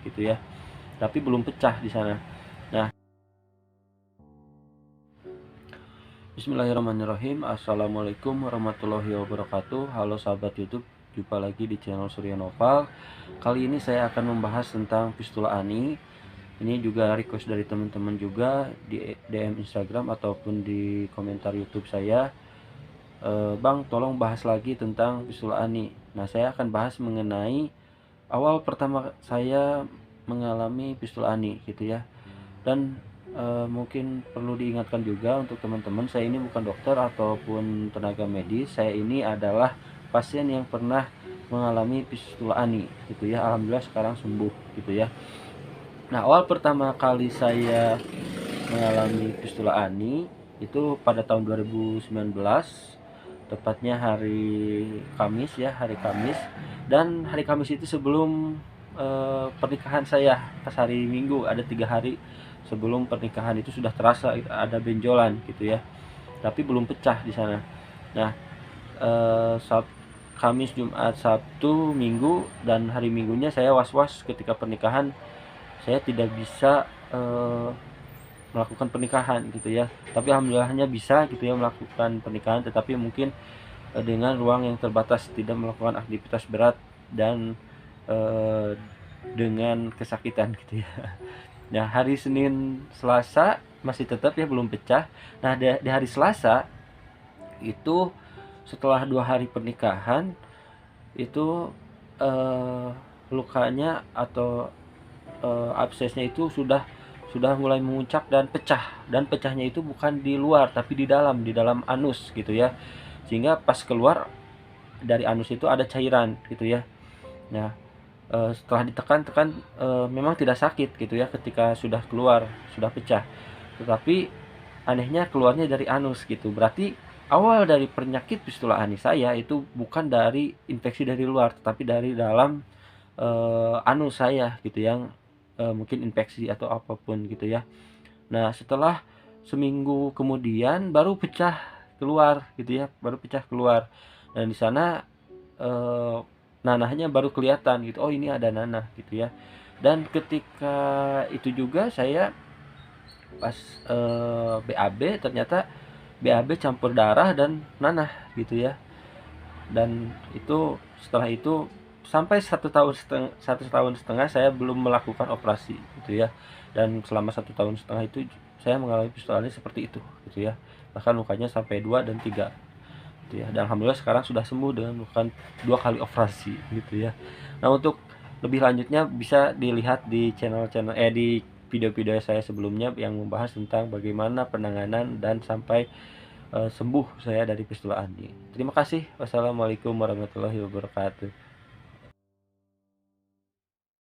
gitu ya, tapi belum pecah di sana. Nah, bismillahirrahmanirrahim. Assalamualaikum warahmatullahi wabarakatuh. Halo sahabat YouTube, jumpa lagi di channel Surya Noval. Kali ini saya akan membahas tentang Fistula Ani. Ini juga request dari teman-teman juga di DM Instagram ataupun di komentar YouTube saya. Bang, tolong bahas lagi tentang Fistula Ani. Nah, saya akan bahas mengenai awal pertama saya mengalami Fistula Ani gitu ya. Dan mungkin perlu diingatkan juga untuk teman-teman, saya ini bukan dokter ataupun tenaga medis. Saya ini adalah pasien yang pernah mengalami fistula ani gitu ya. Alhamdulillah sekarang sembuh gitu ya. Nah, awal pertama kali saya mengalami fistula ani itu pada tahun 2019, tepatnya hari Kamis ya, hari Kamis. Dan hari Kamis itu sebelum pernikahan saya, pas hari Minggu, ada 3 hari sebelum pernikahan itu sudah terasa ada benjolan gitu ya, tapi belum pecah di sana. Nah, Kamis, Jumat, Sabtu, Minggu, dan hari Minggunya saya was-was ketika pernikahan. Saya tidak bisa melakukan pernikahan gitu ya, tapi alhamdulillahnya bisa gitu ya melakukan pernikahan, tetapi mungkin dengan ruang yang terbatas, tidak melakukan aktivitas berat dan dengan kesakitan gitu ya. Nah, hari Senin, Selasa masih tetap ya belum pecah. Nah, di hari Selasa itu setelah 2 hari pernikahan itu eh, lukanya atau absesnya itu sudah mulai memuncak dan pecah, dan pecahnya itu bukan di luar tapi di dalam anus gitu ya, sehingga pas keluar dari anus itu ada cairan gitu ya. Nah, setelah ditekan-tekan memang tidak sakit gitu ya ketika sudah keluar, sudah pecah. Tetapi anehnya keluarnya dari anus gitu. Berarti awal dari penyakit fistula ani saya itu bukan dari infeksi dari luar, tetapi dari dalam anus saya gitu, yang mungkin infeksi atau apapun gitu ya. Nah, setelah seminggu kemudian baru pecah keluar gitu ya, baru pecah keluar. Dan di sana eh, nanahnya baru kelihatan gitu. Oh, ini ada nanah gitu ya. Dan ketika itu juga saya pas BAB, ternyata BAB campur darah dan nanah gitu ya. Dan itu setelah itu sampai 1 tahun setengah saya belum melakukan operasi gitu ya. Dan selama 1 tahun setengah itu saya mengalami fistula seperti itu gitu ya, bahkan lukanya sampai 2 dan 3 gitu ya. Dan alhamdulillah sekarang sudah sembuh dengan melakukan 2 kali operasi gitu ya. Nah, untuk lebih lanjutnya bisa dilihat di channel-channel di video-video saya sebelumnya yang membahas tentang bagaimana penanganan dan sampai sembuh saya dari fistula ani. Terima kasih. Wassalamualaikum warahmatullahi wabarakatuh.